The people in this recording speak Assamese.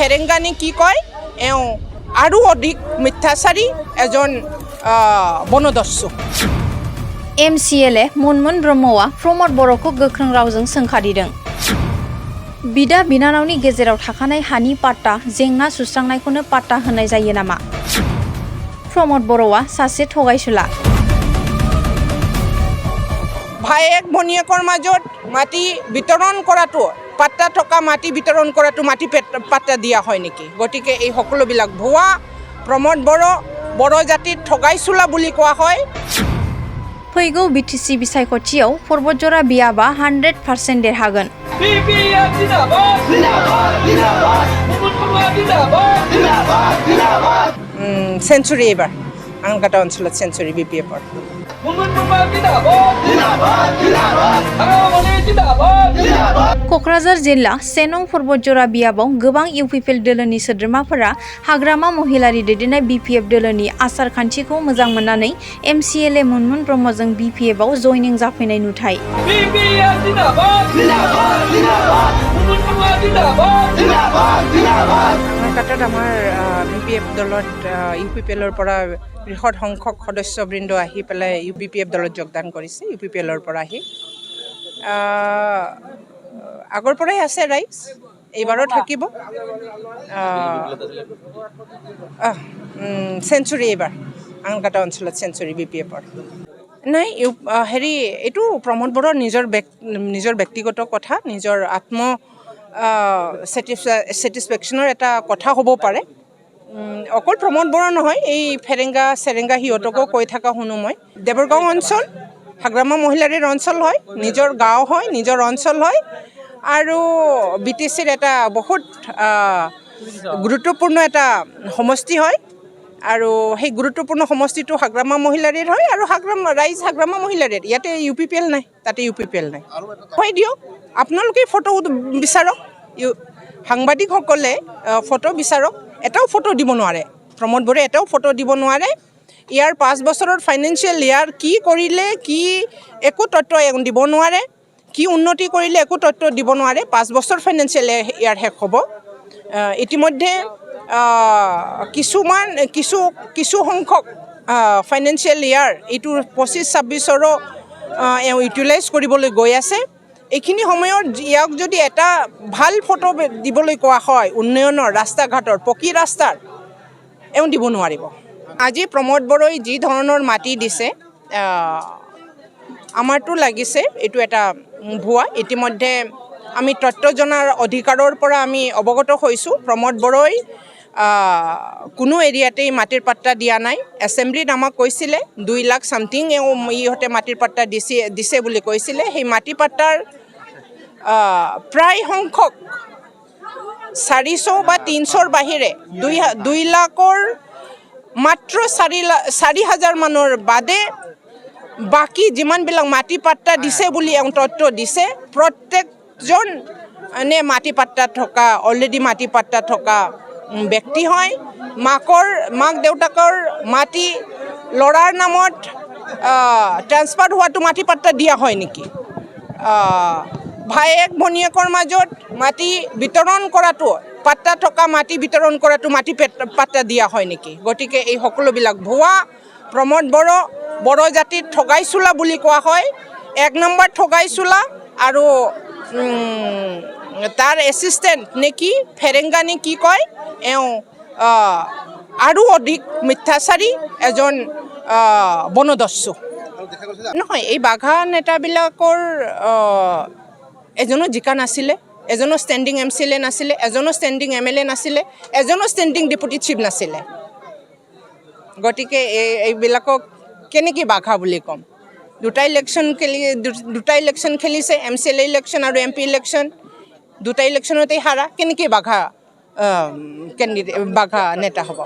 ফেৰেংগানে কি কয় এওঁ আৰু অধিক মিথ্যাচাৰী এজন বনদস্যু MCLA मुनमुन ब्रह्मआ प्रमद बर'खौ गोख्रों रावजों सोंखारिदों। बिदा बिनानावनि गेजेराव थाखानाय हानि पाट्टा जेंना सुस्रांनायखौनो पाट्टा होनाय जायो नामा? प्रमद बर'आ सासे थगायसुला। ভায়েক ভনীয়েকৰ মাজত মাটি বিতৰণ কৰাটো পাট্টা থকা মাটি বিতৰণ কৰাটো মাটি পাট্টা দিয়া হয় নেকি? গতিকে এই সকলোবিলাক ভুৱা। প্ৰমদ বড়ো জাতিত ঠগাইচোলা বুলি কোৱা হয়। फैगौ BTC बिसायख'थियाव पर्बतजरा बियाबा 100% देरहागोन। सेन्चुरि एबार आंगाटा अञ्चলত सेन्चुरि BPF-र क'क्राझार जिल्ला 1 नं पर्बतजरा बियाबाव गोबां UPPL दोलोनि सोद्रोमाफोरा हाग्रामा महिलारि दैदेननाय BPF दोलोनि आसार खान्थिखौ मोजां मोननानै MCLA मुनमुन ब्रह्मजों BPF-आव जयनिं जाफैनाय नुथाय। কাটাত আমাৰ BPF দলত UPPL-ৰ পৰা বৃহৎ সংখ্যক সদস্যবৃন্দ আহি পেলাই UPPF দলত যোগদান কৰিছে। UPPL-ৰ পৰা আহি আগৰ পৰাই আছে ৰাইজ, এইবাৰো থাকিব। সেঞ্চুৰি এইবাৰ আংগাটা অঞ্চলত সেঞ্চুৰি BPF-ৰ নাই। হেৰি এইটো প্ৰমদ বড়োৰ নিজৰ ব্যক্তিগত কথা, নিজৰ আত্ম ছেটিছফেকশ্যনৰ এটা কথা হ'ব পাৰে। অকল প্ৰমদ বড়ো নহয়, এই ফেৰেংগা সিহঁতকো কৈ থকা শুনো মই। দেৱৰগাঁও অঞ্চল হাগ্ৰামা মহিলাৰীৰ অঞ্চল হয়, নিজৰ গাঁও হয়, নিজৰ অঞ্চল হয় আৰু BTC-ৰ এটা বহুত গুৰুত্বপূৰ্ণ এটা সমষ্টি হয় আৰু সেই গুৰুত্বপূৰ্ণ সমষ্টিটো হাগ্ৰামা মহিলাৰীৰ হয় আৰু ৰাইজ হাগ্ৰামা মহিলাৰীৰ। ইয়াতে UPPL নাই, তাতে UPPL নাই। হয় দিয়ক, আপোনালোকে ফটো বিচাৰক, সাংবাদিকসকলে ফটো বিচাৰক। এটাও ফটো দিব নোৱাৰে, প্ৰমদ বড়োৱে এটাও ফটো দিব নোৱাৰে। ইয়াৰ 5 বছৰৰ ফাইনেন্সিয়েল ইয়াৰ কি কৰিলে, কি একো তথ্য দিব নোৱাৰে, কি উন্নতি কৰিলে একো তথ্য দিব নোৱাৰে। 5 বছৰ ফাইনেন্সিয়েল ইয়াৰ শেষ হ'ব। ইতিমধ্যে কিছু সংখ্যক ফাইনেন্সিয়েল ইয়াৰ এইটো 25-26ৰো ইউটিলাইজ কৰিবলৈ গৈ আছে। এইখিনি সময়ত ইয়াক যদি এটা ভাল ফটো দিবলৈ কোৱা হয় উন্নয়নৰ ৰাস্তা ঘাটৰ পকী ৰাস্তাৰ, এওঁ দিব নোৱাৰিব। আজি প্ৰমদ বড়োই যি ধৰণৰ মাটি দিছে আমাৰতো লাগিছে এইটো এটা ভুৱা। ইতিমধ্যে আমি তথ্য জনাৰ অধিকাৰৰ পৰা আমি অৱগত হৈছোঁ। প্ৰমদ বড়োই কোনো এৰিয়াতেই মাটিৰ পাট্টা দিয়া নাই। এছেম্বলিত আমাক কৈছিলে 2 লাখ চামথিং ইহঁতে মাটিৰ পাট্টা দিছে বুলি কৈছিলে। সেই মাটি পাট্টাৰ প্ৰায় সংখ্যক 400 বা 300ৰ বাহিৰে 2 লাখৰ মাত্ৰ 4,000 মানৰ বাদে বাকী যিমানবিলাক মাটি পাট্টা দিছে বুলি তথ্য দিছে, প্ৰত্যেকজন মাটি পাট্টা থকা অলৰেডি মাটি পাট্টা থকা ব্যক্তি হয়। মাক দেউতাকৰ মাটি ল'ৰাৰ নামত ট্ৰান্সফাৰ হোৱাটো মাটি পাট্টা দিয়া হয় নেকি? ভায়েক ভনীয়েকৰ মাজত মাটি বিতৰণ কৰাটো পাট্টা থকা মাটি বিতৰণ কৰাটো মাটি পাট্টা দিয়া হয় নেকি? গতিকে এই সকলোবিলাক ভুৱা। প্ৰমদ বড়ো জাতিত ঠগাইচোলা বুলি কোৱা হয়। 1 নম্বৰ ঠগাইচোলা আৰু তাৰ এছিষ্টেণ্ট নেকি ফেৰেংগানে কি কয় এওঁ আৰু অধিক মিথ্যাচাৰী এজন বনদস্যু নহয়। এই বাঘা নেতাবিলাকৰ এজনো জিকা নাছিলে, এজনো ষ্টেণ্ডিং MCLA নাছিলে, এজনো ষ্টেণ্ডিং MLA নাছিলে, এজনো ষ্টেণ্ডিং ডেপুটি চিফ নাছিলে। গতিকে এইবিলাকক কেনেকৈ বাঘা বুলি ক'ম? দুটা ইলেকশ্যন খেলিছে, MCLA ইলেকশ্যন আৰু MP ইলেকশ্যন। দুটা ইলেকশ্যনতেই হাৰা, কেনেকৈ বাঘা নেতা হ'ব?